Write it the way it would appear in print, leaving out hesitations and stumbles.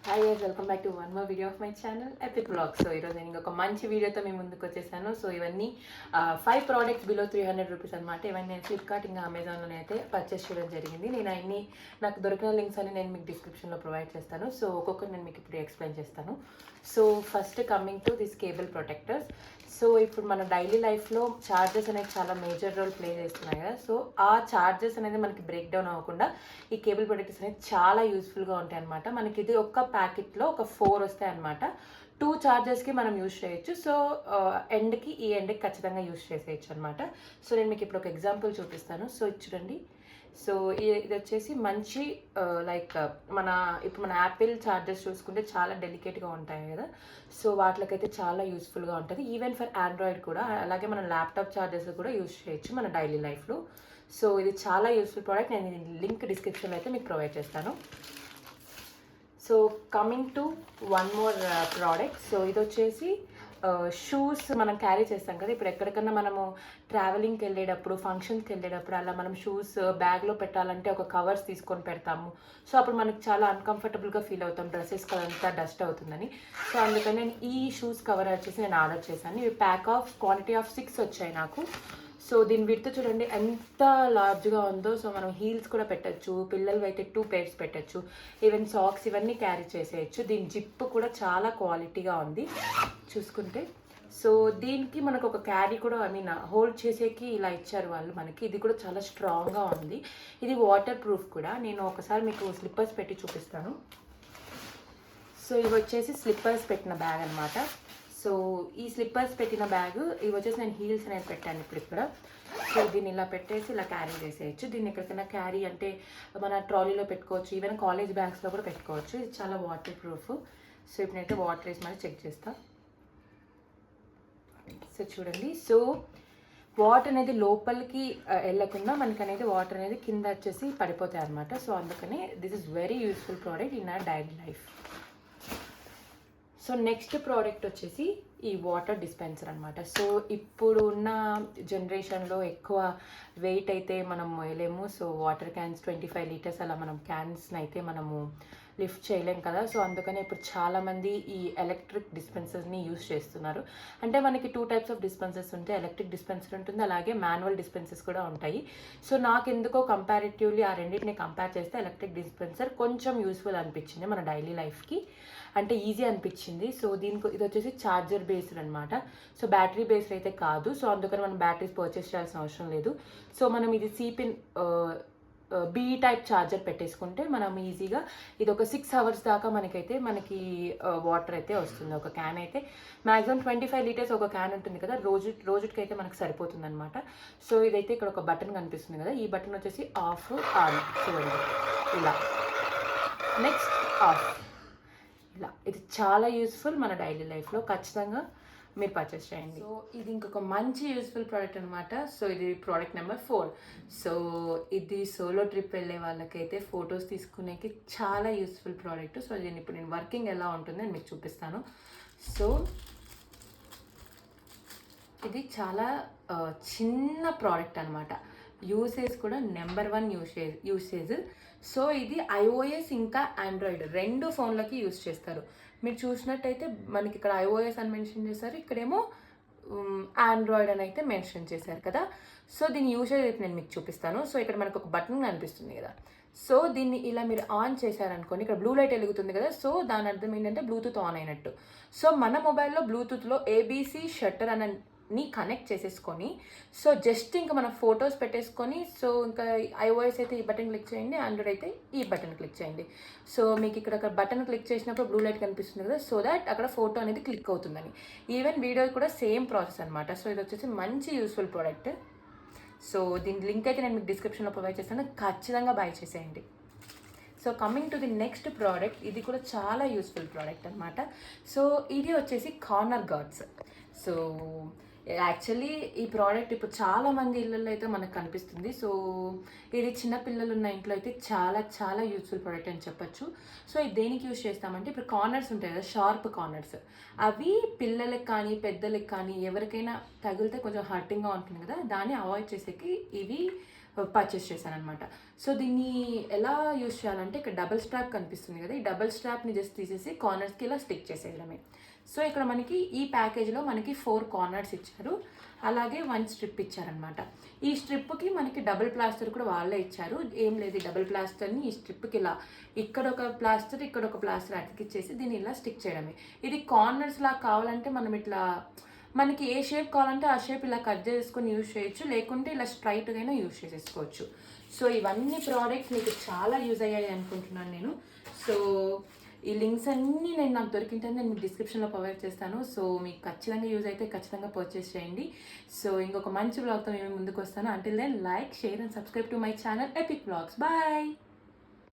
Hi guys, welcome back to one more video of my channel epic blog. So ఈరోజు నేను ఒక మంచి వీడియోతో మేము ముందుకు వచ్చేసాను. సో ఇవన్నీ 5 ప్రోడక్ట్స్ బిలో 300 రూపీస్ అనమాట. ఇవన్నీ నేను ఫ్లిప్కార్ట్ ఇంకా అమెజాన్లో అయితే పర్చేస్ చేయడం జరిగింది. నేను అన్ని నాకు దొరికిన లింక్స్ అని నేను మీకు డిస్క్రిప్షన్లో ప్రొవైడ్ చేస్తాను. సో ఒక్కొక్కటి నేను మీకు ఇప్పుడు ఎక్స్ప్లెయిన్ చేస్తాను. So first coming to this cable protectors. So ఇప్పుడు మన డైలీ లైఫ్లో ఛార్జెస్ అనేది చాలా మేజర్ రోల్ ప్లే చేస్తున్నాయి కదా. సో ఆ ఛార్జెస్ అనేది మనకి బ్రేక్ డౌన్ అవ్వకుండా ఈ కేబుల్ ప్రొటెక్టర్స్ అనేది చాలా యూస్ఫుల్గా ఉంటాయి అనమాట. మనకి ఇది ఒక్క ప్యాకెట్లో ఒక 4 వస్తాయి అనమాట. 2 ఛార్జెస్కి మనం యూజ్ చేయొచ్చు. సో ఈ ఎండ్కి ఖచ్చితంగా యూజ్ చేసేయచ్చు అనమాట. సో నేను మీకు ఇప్పుడు ఒక ఎగ్జాంపుల్ చూపిస్తాను. సో ఇది చూడండి. సో ఇది వచ్చేసి మంచి ఇప్పుడు మన యాపిల్ ఛార్జర్స్ చూసుకుంటే చాలా డెలికేట్గా ఉంటాయి కదా. సో వాటికైతే చాలా యూస్ఫుల్గా ఉంటుంది. ఈవెన్ ఫర్ ఆండ్రాయిడ్ కూడా, అలాగే మన ల్యాప్టాప్ ఛార్జర్స్ కూడా యూజ్ చేయొచ్చు మన డైలీ లైఫ్లో. సో ఇది చాలా యూస్ఫుల్ ప్రోడక్ట్. నేను లింక్ డిస్క్రిప్షన్లో అయితే మీకు ప్రొవైడ్ చేస్తాను. So coming to one more product. So ఇది వచ్చేసి షూస్ మనం క్యారీ చేస్తాం కదా. ఇప్పుడు ఎక్కడికన్నా మనము ట్రావెలింగ్కి వెళ్ళేటప్పుడు, ఫంక్షన్స్కి వెళ్ళేటప్పుడు అలా మనం షూస్ బ్యాగ్లో పెట్టాలంటే ఒక కవర్స్ తీసుకొని పెడతాము. సో అప్పుడు మనకి చాలా అన్కంఫర్టబుల్గా ఫీల్ అవుతాం, డ్రెస్సెస్ అంతా డస్ట్ అవుతుందని. సో అందుకని నేను ఈ షూస్ కవర్ వచ్చేసి నేను ఆర్డర్ చేశాను. ఇవి క్వాంటిటీ ఆఫ్ 6 వచ్చాయి నాకు. సో దీని విడ్త్ చూడండి ఎంత లార్జ్గా ఉందో. సో మనం హీల్స్ కూడా పెట్టచ్చు, పిల్లలు అయితే 2 pairs పెట్టచ్చు, ఈవెన్ సాక్స్ ఇవన్నీ క్యారీ చేసేయచ్చు. దీని జిప్ కూడా చాలా క్వాలిటీగా ఉంది చూసుకుంటే. సో దీనికి మనకు ఒక క్యారీ కూడా హోల్డ్ చేసేకి ఇలా ఇచ్చారు వాళ్ళు మనకి. ఇది కూడా చాలా స్ట్రాంగ్గా ఉంది. ఇది వాటర్ ప్రూఫ్ కూడా. నేను ఒకసారి మీకు స్లిప్పర్స్ పెట్టి చూపిస్తాను. సో ఇవి వచ్చేసి స్లిప్పర్స్ పెట్టిన బ్యాగ్ అనమాట. సో ఈ స్లిప్పర్స్ పెట్టిన బ్యాగ్ ఇవి వచ్చేసి నేను హీల్స్ అనేది పెట్టాను ఇప్పుడు ఇక్కడ. సో దీన్ని ఇలా పెట్టేసి ఇలా క్యారీ చేసేయచ్చు. దీన్ని ఎక్కడికైనా క్యారీ అంటే మన ట్రాలీలో పెట్టుకోవచ్చు, ఈవెన్ కాలేజ్ బ్యాగ్స్లో కూడా పెట్టుకోవచ్చు. ఇది చాలా వాటర్ ప్రూఫ్. సో ఇప్పుడు నేనైతే వాటర్ వేసి మరి చెక్ చేస్తాను. సో చూడండి. సో వాటర్ అనేది లోపలికి వెళ్ళకుండా మనకి అనేది వాటర్ అనేది కింద వచ్చేసి పడిపోతాయి అనమాట. సో అందుకని this is very useful product in our daily life. So next product వచ్చేసి ఈ వాటర్ డిస్పెన్సర్ అనమాట. సో ఇప్పుడు ఉన్న జనరేషన్లో ఎక్కువ వెయిట్ అయితే మనం మోయలేము. సో వాటర్ క్యాన్స్ 25 లీటర్స్ అలా మనం క్యాన్స్ని అయితే మనము లిఫ్ట్ చేయలేం కదా. సో అందుకని ఇప్పుడు చాలామంది ఈ ఎలక్ట్రిక్ డిస్పెన్సర్స్ని యూజ్ చేస్తున్నారు. అంటే మనకి 2 టైప్స్ ఆఫ్ డిస్పెన్సర్స్ ఉంటాయి. ఎలక్ట్రిక్ డిస్పెన్సర్ ఉంటుంది, అలాగే మాన్యువల్ డిస్పెన్సర్స్ కూడా ఉంటాయి. సో నాకు ఎందుకో కంపారిటివ్లీ ఆ రెండింటిని కంపేర్ చేస్తే ఎలక్ట్రిక్ డిస్పెన్సర్ కొంచెం యూస్ఫుల్ అనిపించింది మన డైలీ లైఫ్కి, అంటే ఈజీ అనిపించింది. సో ఇది వచ్చేసి ఛార్జర్ బేస్డ్ అనమాట. సో బ్యాటరీ బేస్డ్ అయితే కాదు. సో అందుకని మనం బ్యాటరీస్ పర్చేస్ చేయాల్సిన అవసరం లేదు. సో మనం ఇది సిపిన్ బి టైప్ ఛార్జర్ పెట్టేసుకుంటే మనం ఈజీగా ఇది ఒక 6 hours దాకా మనకి వాటర్ అయితే వస్తుంది. ఒక క్యాన్ అయితే మ్యాక్సిమం 25 లీటర్స్ ఒక క్యాన్ ఉంటుంది కదా, రోజుకైతే మనకు సరిపోతుంది అనమాట. సో ఇదైతే ఇక్కడ ఒక బటన్ కనిపిస్తుంది కదా, ఈ బటన్ వచ్చేసి ఆఫ్ ఆన్ చూడండి ఇలా. నెక్స్ట్ ఆఫ్ ఇలా. ఇది చాలా యూస్ఫుల్ మన డైలీ లైఫ్లో. ఖచ్చితంగా మీరు పర్చేస్ చేయండి. సో ఇది ఇంకొక మంచి యూస్ఫుల్ ప్రోడక్ట్ అనమాట. సో ఇది ప్రోడక్ట్ నెంబర్ 4. సో ఇది సోలో ట్రిప్ వెళ్ళే వాళ్ళకైతే ఫొటోస్ తీసుకునేకి చాలా యూస్ఫుల్ ప్రోడక్ట్. సో దీన్ని ఇప్పుడు నేను వర్కింగ్ ఎలా ఉంటుందో నేను మీకు చూపిస్తాను. సో ఇది చాలా చిన్న ప్రోడక్ట్ అనమాట. యూసేజ్ కూడా నెంబర్ 1 యూసేజ్. సో ఇది iOS ఇంకా ఆండ్రాయిడ్ 2 ఫోన్లకి యూజ్ చేస్తారు. మీరు చూసినట్టయితే మనకి ఇక్కడ iOS అని మెన్షన్ చేశారు, ఇక్కడేమో ఆండ్రాయిడ్ అని అయితే మెన్షన్ చేశారు కదా. సో దీని యూసేజ్ అయితే నేను మీకు చూపిస్తాను. సో ఇక్కడ మనకు ఒక బటన్ కనిపిస్తుంది కదా. సో దీన్ని ఇలా మీరు ఆన్ చేశారనుకోండి, ఇక్కడ బ్లూ లైట్ వెలుగుతుంది కదా. సో దాని అర్థం ఏంటంటే బ్లూటూత్ ఆన్ అయినట్టు. సో మన మొబైల్లో బ్లూటూత్లో ABC షట్టర్ అని కనెక్ట్ చేసేసుకొని, సో జస్ట్ ఇంకా మనం ఫొటోస్ పెట్టేసుకొని, సో ఇంకా iOS అయితే ఈ బటన్ క్లిక్ చేయండి, ఆండ్రాయిడ్ అయితే ఈ బటన్ క్లిక్ చేయండి. సో మీకు ఇక్కడ బటన్ క్లిక్ చేసినప్పుడు బ్లూ లైట్ కనిపిస్తుంది కదా, సో దట్ అక్కడ ఫోటో అనేది క్లిక్ అవుతుందని. ఈవెన్ వీడియో కూడా సేమ్ ప్రాసెస్ అనమాట. సో ఇది వచ్చేసి మంచి యూస్ఫుల్ ప్రోడక్ట్. సో దీని లింక్ అయితే నేను మీకు డిస్క్రిప్షన్లో ప్రొవైడ్ చేస్తాను, ఖచ్చితంగా బై చేసేయండి. So coming to the next product, ఇది కూడా చాలా యూస్ఫుల్ ప్రోడక్ట్ అనమాట. సో ఇది వచ్చేసి కార్నర్ గార్డ్స్. సో యాక్చువల్లీ ఈ ప్రోడక్ట్ ఇప్పుడు చాలామంది ఇళ్ళల్లో అయితే మనకు కనిపిస్తుంది. సో ఇది చిన్నపిల్లలు ఉన్న ఇంట్లో అయితే చాలా చాలా యూస్ఫుల్ ప్రోడక్ట్ అని చెప్పొచ్చు. సో ఇది దేనికి యూజ్ చేస్తామంటే, ఇప్పుడు కార్నర్స్ ఉంటాయి కదా, షార్ప్ కార్నర్స్, అవి పిల్లలకి కానీ పెద్దలకి కానీ ఎవరికైనా తగిలితే కొంచెం హర్టింగ్గా ఉంటుంది కదా, దాన్ని అవాయిడ్ చేసేకి ఇవి పర్చేస్ చేశాను అనమాట. సో దీన్ని ఎలా యూస్ చేయాలంటే ఇక్కడ డబుల్ స్ట్రాప్ కనిపిస్తుంది కదా, ఈ డబుల్ స్ట్రాప్ని జస్ట్ తీసేసి కార్నర్స్కి ఇలా స్టిక్ చేసేయడమే. సో ఇక్కడ మనకి ఈ ప్యాకేజ్లో మనకి 4 కార్నర్స్ ఇచ్చారు, అలాగే 1 స్ట్రిప్ ఇచ్చారనమాట. ఈ స్ట్రిప్కి మనకి డబుల్ ప్లాస్టర్ కూడా వాళ్ళే ఇచ్చారు. ఏం లేదు, డబుల్ ప్లాస్టర్ని ఈ స్ట్రిప్కి ఇలా ఇక్కడ ఒక ప్లాస్టర్ ఇక్కడ ఒక ప్లాస్టర్ అతికిచ్చేసి దీన్ని ఇలా స్టిక్ చేయడమే. ఇది కార్నర్స్ లా కావాలంటే మనం ఇట్లా మనకి ఏ షేప్ కావాలంటే ఆ షేప్ ఇలా కట్ చేసుకొని యూజ్ చేయొచ్చు, లేకుంటే ఇలా స్ట్రైట్గా అయినా యూజ్ చేసేసుకోవచ్చు. సో ఇవన్నీ ప్రోడక్ట్స్ మీకు చాలా యూజ్ అయ్యాయి అనుకుంటున్నాను నేను. సో ఈ లింక్స్ అన్నీ నాకు దొరికింటే నేను మీకు డిస్క్రిప్షన్లో ప్రొవైడ్ చేస్తాను. సో మీకు ఖచ్చితంగా యూజ్ అయితే ఖచ్చితంగా పర్చేస్ చేయండి. సో ఇంకొక మంచి బ్లాగ్తో మేము ముందుకు వస్తాను. Until then like, share and subscribe to my channel Epic Blogs. Bye.